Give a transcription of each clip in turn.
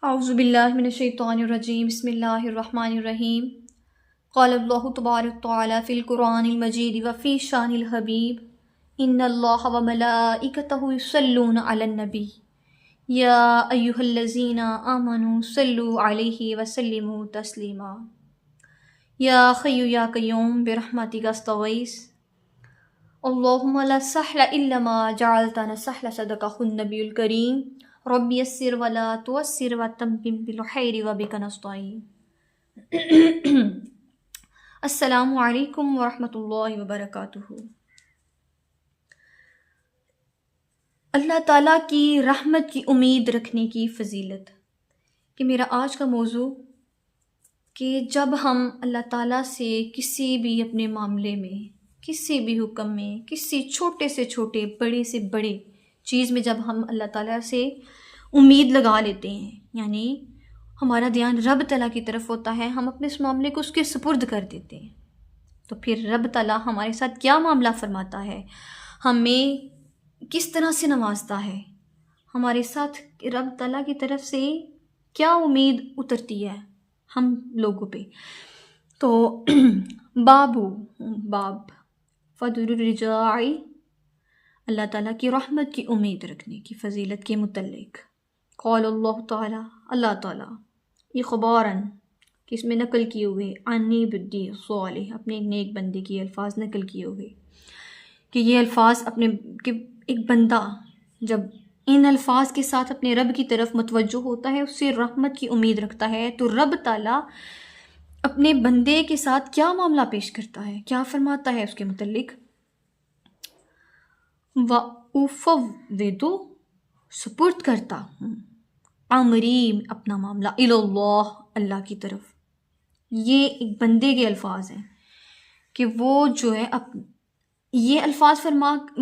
اعوذ باللہ من الشیطان الرجیم بسم اللہ الرحمن الرحیم قال اللہ تبارک تعالی فی القرآن المجید وفی شان الحبیب ان اللہ وملائکتہ یصلون علی النبی یا ایہا الذین آمنوا صلوا علیہ وسلموا تسلیما یا حی یا قیوم برحمتک استغیث اللہم لا سہل الا ما جعلتہ سہلا صدقہ النبی الکریم رب یسر ولا تعسر وتمم بالخیر وبک نستعین۔ السلام علیکم ورحمۃ اللہ وبرکاتہ۔ اللہ تعالیٰ کی رحمت کی امید رکھنے کی فضیلت، کہ میرا آج کا موضوع کہ جب ہم اللہ تعالیٰ سے کسی بھی اپنے معاملے میں، کسی بھی حکم میں، کسی چھوٹے سے چھوٹے، بڑے سے بڑے چیز میں جب ہم اللہ تعالیٰ سے امید لگا لیتے ہیں، یعنی ہمارا دھیان رب تعالیٰ کی طرف ہوتا ہے، ہم اپنے اس معاملے کو اس کے سپرد کر دیتے ہیں، تو پھر رب تعالیٰ ہمارے ساتھ کیا معاملہ فرماتا ہے، ہمیں کس طرح سے نوازتا ہے، ہمارے ساتھ رب تعالیٰ کی طرف سے کیا امید اترتی ہے ہم لوگوں پہ۔ تو باب فضل الرجاء، اللہ تعالیٰ کی رحمت کی امید رکھنے کی فضیلت کے متعلق۔ قال اللہ تعالیٰ، اللہ تعالیٰ یہ خبراً کہ اس میں نقل کیے ہوئے عنی بدی صالح، اپنے ایک نیک بندے کی الفاظ نقل کیے ہوئے، کہ یہ الفاظ اپنے کہ ایک بندہ جب ان الفاظ کے ساتھ اپنے رب کی طرف متوجہ ہوتا ہے، اس سے رحمت کی امید رکھتا ہے، تو رب تعالیٰ اپنے بندے کے ساتھ کیا معاملہ پیش کرتا ہے، کیا فرماتا ہے اس کے متعلق۔ وَأُفَوِّضُ، سپرد کرتا ہوں، امری، اپنا معاملہ، اللہ، اللہ کی طرف۔ یہ ایک بندے کے الفاظ ہیں کہ وہ جو ہے یہ الفاظ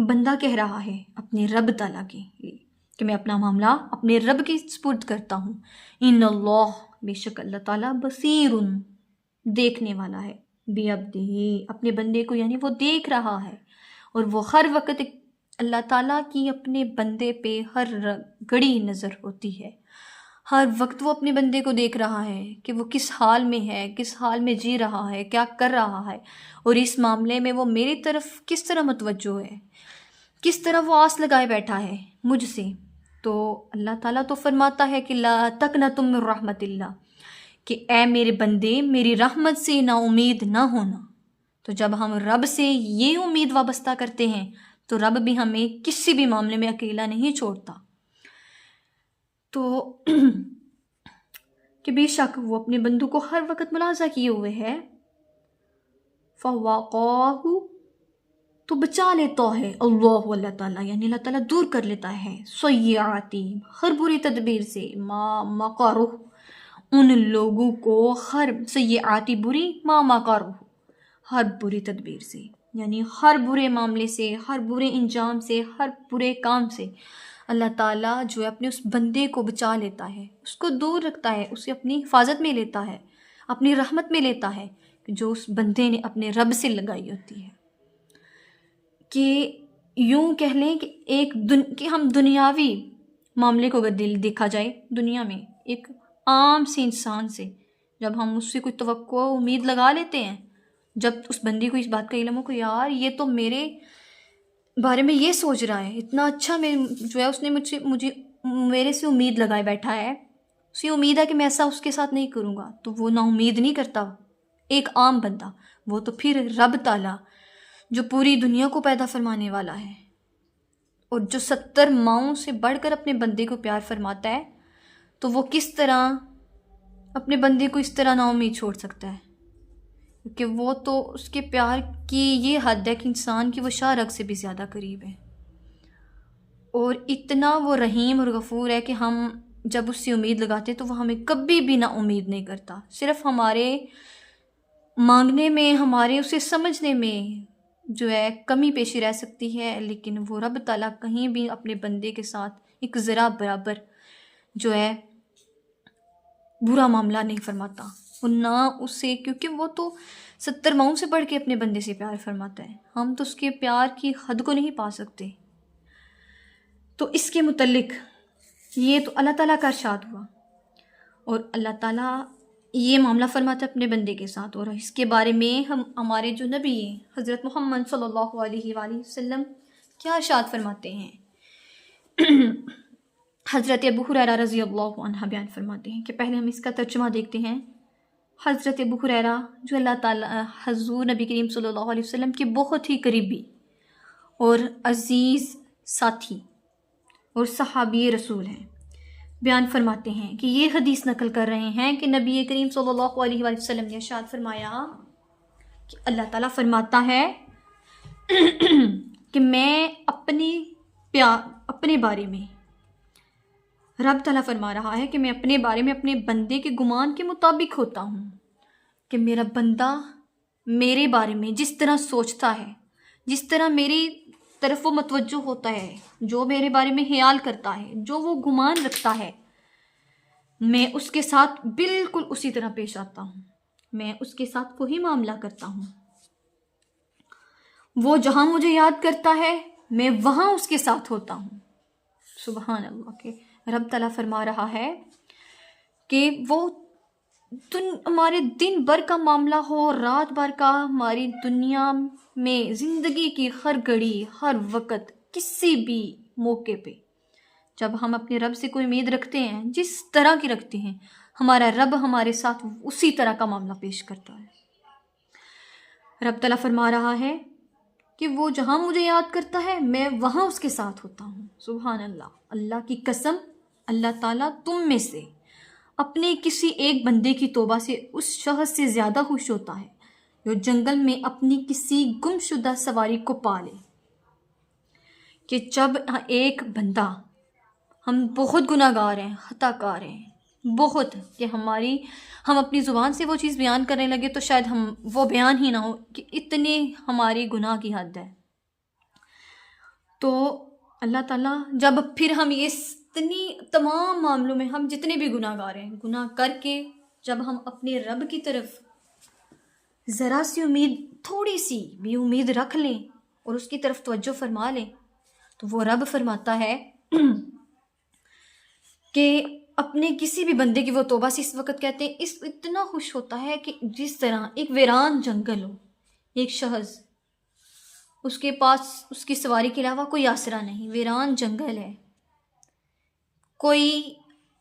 بندہ کہہ رہا ہے اپنے رب تعالیٰ کے لیے کہ میں اپنا معاملہ اپنے رب کے سپرد کرتا ہوں۔ ان اللہ، بے شک اللہ تعالیٰ، بصیر، دیکھنے والا ہے، بعبدہ، اپنے بندے کو، یعنی وہ دیکھ رہا ہے، اور وہ ہر وقت اللہ تعالیٰ کی اپنے بندے پہ ہر گھڑی نظر ہوتی ہے، ہر وقت وہ اپنے بندے کو دیکھ رہا ہے کہ وہ کس حال میں ہے، کس حال میں جی رہا ہے، کیا کر رہا ہے، اور اس معاملے میں وہ میری طرف کس طرح متوجہ ہے، کس طرح وہ آس لگائے بیٹھا ہے مجھ سے۔ تو اللہ تعالیٰ تو فرماتا ہے کہ لا تقنطوا من رحمت اللہ، کہ اے میرے بندے میری رحمت سے نا امید نہ ہونا۔ تو جب ہم رب سے یہ امید وابستہ کرتے ہیں تو رب بھی ہمیں کسی بھی معاملے میں اکیلا نہیں چھوڑتا، تو کہ بے شک وہ اپنے بندوں کو ہر وقت ملاحظہ کیے ہوئے ہے۔ فَوَقَاهُ، تو بچا لیتا ہے اللہ تعالیٰ، یعنی اللہ تعالیٰ دور کر لیتا ہے سیئاتی، ہر بری تدبیر سے، ما مکروا، ان لوگوں کو، ہر سیئاتی بری، ما مکروا، ہر بری تدبیر سے، یعنی ہر برے معاملے سے، ہر برے انجام سے، ہر برے کام سے اللہ تعالیٰ جو ہے اپنے اس بندے کو بچا لیتا ہے، اس کو دور رکھتا ہے، اسے اپنی حفاظت میں لیتا ہے، اپنی رحمت میں لیتا ہے، جو اس بندے نے اپنے رب سے لگائی ہوتی ہے۔ کہ یوں کہہ لیں کہ کہ ہم دنیاوی معاملے کو اگر دیکھا جائے، دنیا میں ایک عام سے انسان سے جب ہم اس سے کوئی توقع امید لگا لیتے ہیں، جب اس بندے کو اس بات کا علم ہو کہ یار یہ تو میرے بارے میں یہ سوچ رہا ہے، اتنا اچھا میں جو ہے اس نے مجھے میرے سے امید لگائے بیٹھا ہے، اسے امید ہے کہ میں ایسا اس کے ساتھ نہیں کروں گا، تو وہ نا امید نہیں کرتا ایک عام بندہ، وہ تو پھر رب تعالیٰ جو پوری دنیا کو پیدا فرمانے والا ہے، اور جو 70 ماؤں سے بڑھ کر اپنے بندے کو پیار فرماتا ہے، تو وہ کس طرح اپنے بندے کو اس طرح نا امید چھوڑ سکتا ہے، کیونکہ وہ تو اس کے پیار کی یہ حد ہے کہ انسان کی وہ شاہ رگ سے بھی زیادہ قریب ہے، اور اتنا وہ رحیم اور غفور ہے کہ ہم جب اس سے امید لگاتے تو وہ ہمیں کبھی بھی نا امید نہیں کرتا، صرف ہمارے مانگنے میں، ہمارے اسے سمجھنے میں جو ہے کمی پیشی رہ سکتی ہے، لیکن وہ رب تعالیٰ کہیں بھی اپنے بندے کے ساتھ ایک ذرا برابر جو ہے برا معاملہ نہیں فرماتا، اور نہ اسے، کیونکہ وہ تو 70 ماؤں سے بڑھ کے اپنے بندے سے پیار فرماتا ہے، ہم تو اس کے پیار کی حد کو نہیں پا سکتے۔ تو اس کے متعلق یہ تو اللہ تعالیٰ کا ارشاد ہوا۔ اور اللہ تعالیٰ یہ معاملہ فرماتا ہے اپنے بندے کے ساتھ، اور اس کے بارے میں ہمارے جو نبی ہیں حضرت محمد صلی اللہ علیہ وآلہ وسلم کیا ارشاد فرماتے ہیں۔ حضرت ابو ہریرہ رضی اللہ عنہ بیان فرماتے ہیں کہ پہلے ہم اس کا ترجمہ دیکھتے ہیں۔ حضرت ابو ہریرہ جو اللہ تعالیٰ حضور نبی کریم صلی اللہ علیہ وسلم کے بہت ہی قریبی اور عزیز ساتھی اور صحابی رسول ہیں، بیان فرماتے ہیں کہ یہ حدیث نقل کر رہے ہیں کہ نبی کریم صلی اللہ علیہ وآلہ وسلم نے ارشاد فرمایا کہ اللہ تعالیٰ فرماتا ہے کہ میں اپنے بارے میں، رب تعالیٰ فرما رہا ہے کہ میں اپنے بارے میں اپنے بندے کے گمان کے مطابق ہوتا ہوں، کہ میرا بندہ میرے بارے میں جس طرح سوچتا ہے، جس طرح میری طرف وہ متوجہ ہوتا ہے، جو میرے بارے میں خیال کرتا ہے، جو وہ گمان رکھتا ہے، میں اس کے ساتھ بالکل اسی طرح پیش آتا ہوں، میں اس کے ساتھ وہی معاملہ کرتا ہوں۔ وہ جہاں مجھے یاد کرتا ہے میں وہاں اس کے ساتھ ہوتا ہوں۔ سبحان اللہ، کہ رب تعالیٰ فرما رہا ہے کہ وہ ہمارے دن بھر کا معاملہ ہو، رات بھر کا، ہماری دنیا میں زندگی کی ہر گھڑی، ہر وقت، کسی بھی موقع پہ جب ہم اپنے رب سے کوئی امید رکھتے ہیں، جس طرح کی رکھتے ہیں، ہمارا رب ہمارے ساتھ اسی طرح کا معاملہ پیش کرتا ہے۔ رب تعالیٰ فرما رہا ہے کہ وہ جہاں مجھے یاد کرتا ہے میں وہاں اس کے ساتھ ہوتا ہوں۔ سبحان اللہ، اللہ کی قسم، اللہ تعالیٰ تم میں سے اپنے کسی ایک بندے کی توبہ سے اس شخص سے زیادہ خوش ہوتا ہے جو جنگل میں اپنی کسی گم شدہ سواری کو پالے۔ کہ جب ایک بندہ، ہم بہت گناہ گار ہیں، خطا کار ہیں بہت، کہ ہم اپنی زبان سے وہ چیز بیان کرنے لگے تو شاید ہم وہ بیان ہی نہ ہو، کہ اتنے ہماری گناہ کی حد ہے۔ تو اللہ تعالیٰ جب پھر ہم یہ اتنی تمام معاملوں میں ہم جتنے بھی گناہ گار ہیں، گناہ کر کے جب ہم اپنے رب کی طرف ذرا سی امید، تھوڑی سی بھی امید رکھ لیں اور اس کی طرف توجہ فرما لیں، تو وہ رب فرماتا ہے کہ اپنے کسی بھی بندے کی وہ توبہ سے اس وقت کہتے ہیں اتنا خوش ہوتا ہے کہ جس طرح ایک ویران جنگل ہو، ایک شخص، اس کے پاس اس کی سواری کے علاوہ کوئی آسرا نہیں، ویران جنگل ہے، کوئی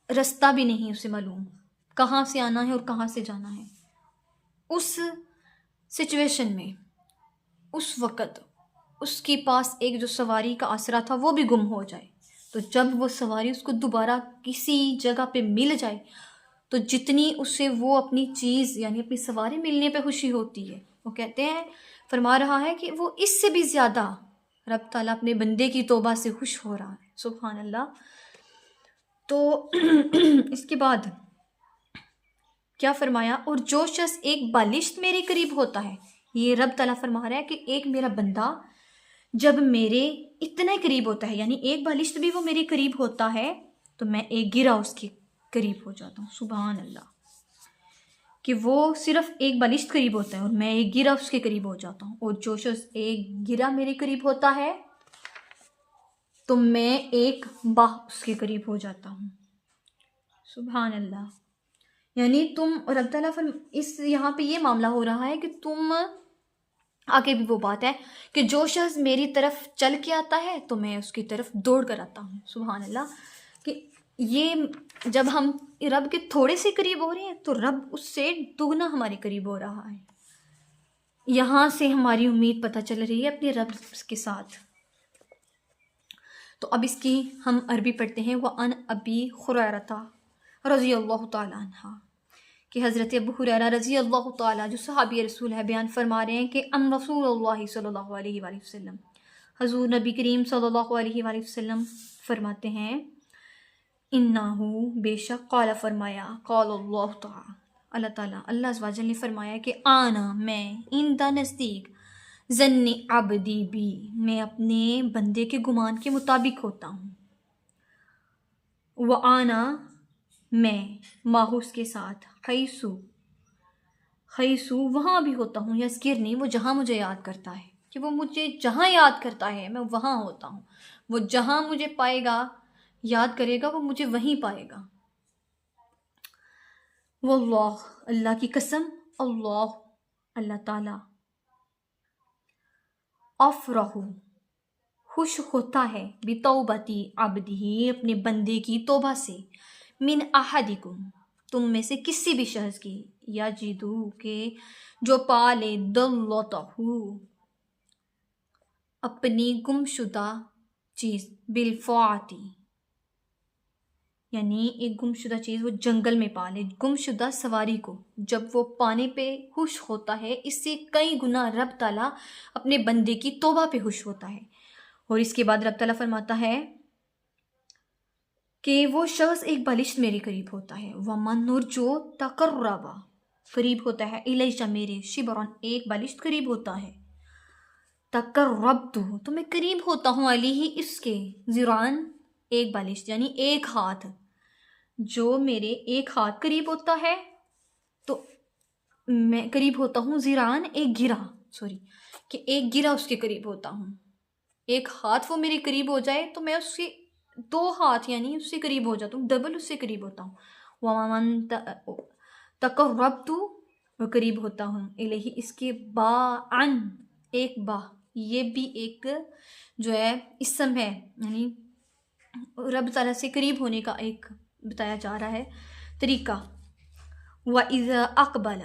رستہ بھی نہیں اسے معلوم، کہاں سے آنا ہے اور کہاں سے جانا ہے۔ اس سچویشن میں اس وقت اس کے پاس ایک جو سواری کا آسرا تھا وہ بھی گم ہو جائے، تو جب وہ سواری اس کو دوبارہ کسی جگہ پہ مل جائے تو جتنی اسے وہ اپنی چیز یعنی اپنی سواری ملنے پہ خوشی ہوتی ہے، وہ کہتے ہیں، فرما رہا ہے کہ وہ اس سے بھی زیادہ رب تعالیٰ اپنے بندے کی توبہ سے خوش ہو رہا ہے۔ سبحان اللہ۔ تو اس کے بعد کیا فرمایا، اور جو شخص ایک بالشت میرے قریب ہوتا ہے، یہ رب تعالیٰ فرما رہا ہے کہ ایک میرا بندہ جب میرے اتنا قریب ہوتا ہے، یعنی ایک بالشت بھی وہ میرے قریب ہوتا ہے تو میں ایک گرہ اس کے قریب ہو جاتا ہوں۔ سبحان اللہ، کہ وہ صرف ایک بالشت قریب ہوتا ہے اور میں ایک گرہ اس کے قریب ہو جاتا ہوں، اور جو شخص ایک گرہ میرے قریب ہوتا ہے تو میں ایک باہ اس کے قریب ہو جاتا ہوں۔ سبحان اللہ، یعنی تم، اور رب تعالیٰ اس یہاں پہ یہ معاملہ ہو رہا ہے کہ تم، آگے بھی وہ بات ہے کہ جو شخص میری طرف چل کے آتا ہے تو میں اس کی طرف دوڑ کر آتا ہوں۔ سبحان اللہ، کہ یہ جب ہم رب کے تھوڑے سے قریب ہو رہے ہیں تو رب اس سے دگنا ہمارے قریب ہو رہا ہے۔ یہاں سے ہماری امید پتہ چل رہی ہے اپنے رب کے ساتھ۔ تو اب اس کی ہم عربی پڑھتے ہیں۔ وَأَنْ أَبِي هُرَيْرَةَ رضی اللہ تعالیٰ عنہ، کہ حضرت ابو ہریرہ رضی اللہ تعالیٰ جو صحابی رسول ہے بیان فرما رہے ہیں کہ ان رسول اللہ صلی اللہ علیہ وآلہ وسلم، حضور نبی کریم صلی اللہ علیہ وآلہ وسلم فرماتے ہیں، انہو بے شک، قال فرمایا، قال اللہ تعالیٰ، اللہ تعالیٰ اللہ عز و جل نے فرمایا کہ آنا میں، اندہ نزدیک، ظن عبدی بھی، میں اپنے بندے کے گمان کے مطابق ہوتا ہوں، وآنا میں، ماہو اس کے ساتھ، خیسو وہاں بھی ہوتا ہوں، یذکرنی وہ جہاں مجھے یاد کرتا ہے، کہ وہ مجھے جہاں یاد کرتا ہے میں وہاں ہوتا ہوں، وہ جہاں مجھے پائے گا، یاد کرے گا، وہ مجھے وہیں پائے گا۔ واللہ اللہ کی قسم، اللہ اللہ تعالیٰ افرح خوش ہوتا ہے بتوبتی عبدہ اپنے بندے کی توبہ سے، من احدکم تم میں سے کسی بھی شخص کی، یجدو کہ جو پالے دلتہ اپنی گم شدہ چیز، بالفعتی یعنی ایک گم شدہ چیز وہ جنگل میں پالے، گم شدہ سواری کو جب وہ پانے پہ خوش ہوتا ہے، اس سے کئی گنا رب تعالیٰ اپنے بندے کی توبہ پہ خوش ہوتا ہے۔ اور اس کے بعد رب تعالیٰ فرماتا ہے کہ وہ شخص ایک بالشت میرے قریب ہوتا ہے، وَمَنْ جو تقربا قریب ہوتا ہے، الیہ میرے، شبرن ایک بالشت قریب ہوتا ہے، تقربتہ تو میں قریب ہوتا ہوں، علیہ اس کے، ذراعًا ایک بالشت یعنی ایک ہاتھ، جو میرے ایک ہاتھ قریب ہوتا ہے تو میں قریب ہوتا ہوں، ذراعًا ایک گرہ، کہ ایک گرہ اس کے قریب ہوتا ہوں، ایک ہاتھ وہ میرے قریب ہو جائے تو میں اس کے دو ہاتھ یعنی اس سے قریب ہو جاتا ہوں، ڈبل اس سے قریب ہوتا ہوں۔ وَمَنْ تقربت میں قریب ہوتا ہوں، الہی اس کے باعًا ایک با، یہ بھی ایک جو ہے اسم ہے، یعنی رب تعالیٰ سے قریب ہونے کا ایک بتایا جا رہا ہے طریقہ۔ وَإِذَا أَقْبَلَ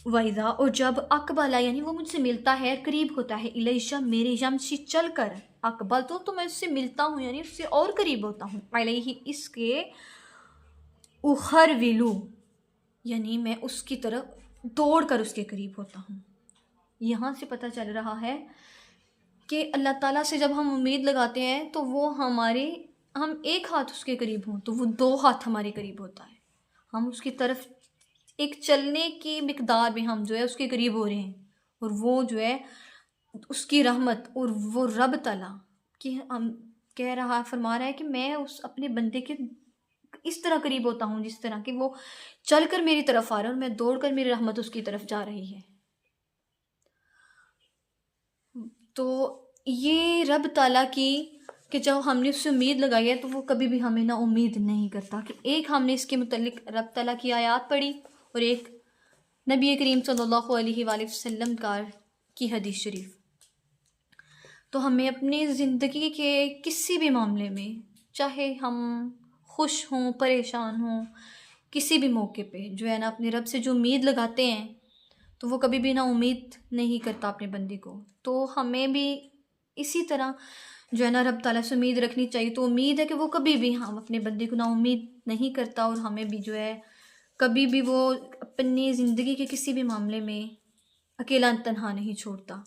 وَإِذَا اور جب اقبلا یعنی وہ مجھ سے ملتا ہے، قریب ہوتا ہے، الیہ میرے، یمشی چل کر، اقبل تو میں اس سے ملتا ہوں یعنی اس سے اور قریب ہوتا ہوں، علیہ اس کے، اخرولو یعنی میں اس کی طرف دوڑ کر اس کے قریب ہوتا ہوں۔ یہاں سے پتہ چل رہا ہے کہ اللہ تعالیٰ سے جب ہم امید لگاتے ہیں تو وہ ہم ایک ہاتھ اس کے قریب ہوں تو وہ دو ہاتھ ہمارے قریب ہوتا ہے، ہم اس کی طرف ایک چلنے کی مقدار میں ہم جو ہے اس کے قریب ہو رہے ہیں، اور وہ جو ہے اس کی رحمت اور وہ رب تعالیٰ کہ ہم فرما رہا ہے کہ میں اس اپنے بندے کے اس طرح قریب ہوتا ہوں جس طرح کہ وہ چل کر میری طرف آ رہا ہے اور میں دوڑ کر میری رحمت اس کی طرف جا رہی ہے۔ تو یہ رب تعالیٰ کی کہ جب ہم نے اس سے امید لگائی ہے تو وہ کبھی بھی ہمیں نا امید نہیں کرتا، کہ ایک ہم نے اس کے متعلق رب تعالیٰ کی آیات پڑھی اور ایک نبی کریم صلی اللہ علیہ وآلہ وسلم کی حدیث شریف، تو ہمیں اپنی زندگی کے کسی بھی معاملے میں، چاہے ہم خوش ہوں، پریشان ہوں، کسی بھی موقع پہ جو ہے نا اپنے رب سے جو امید لگاتے ہیں تو وہ کبھی بھی نا امید نہیں کرتا اپنے بندے کو، تو ہمیں بھی اسی طرح جو ہے نا رب تعالیٰ سے امید رکھنی چاہیے۔ تو امید ہے کہ وہ کبھی بھی ہم اپنے بندے کو نا امید نہیں کرتا، اور ہمیں بھی جو ہے کبھی بھی وہ اپنی زندگی کے کسی بھی معاملے میں اکیلا تنہا نہیں چھوڑتا۔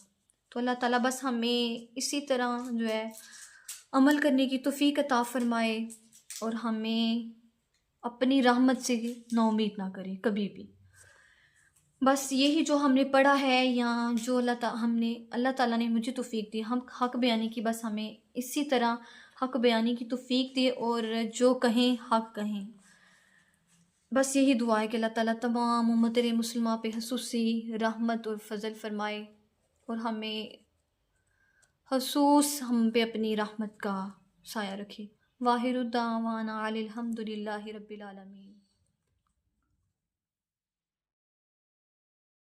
تو اللہ تعالیٰ بس ہمیں اسی طرح جو ہے عمل کرنے کی توفیق عطا فرمائے، اور ہمیں اپنی رحمت سے نا امید نہ کرے کبھی بھی۔ بس یہی جو ہم نے پڑھا ہے یا جو اللہ تعالیٰ نے مجھے توفیق دی، ہم حق بیانی کی، بس ہمیں اسی طرح حق بیانی کی توفیق دے اور جو کہیں حق کہیں۔ بس یہی دعا ہے کہ اللہ تعالیٰ تمام امت مسلمہ پہ خصوصی رحمت اور فضل فرمائے، اور ہمیں خصوص ہم پہ اپنی رحمت کا سایہ رکھے۔ واخر دعوانا الحمد للہ رب العالمین۔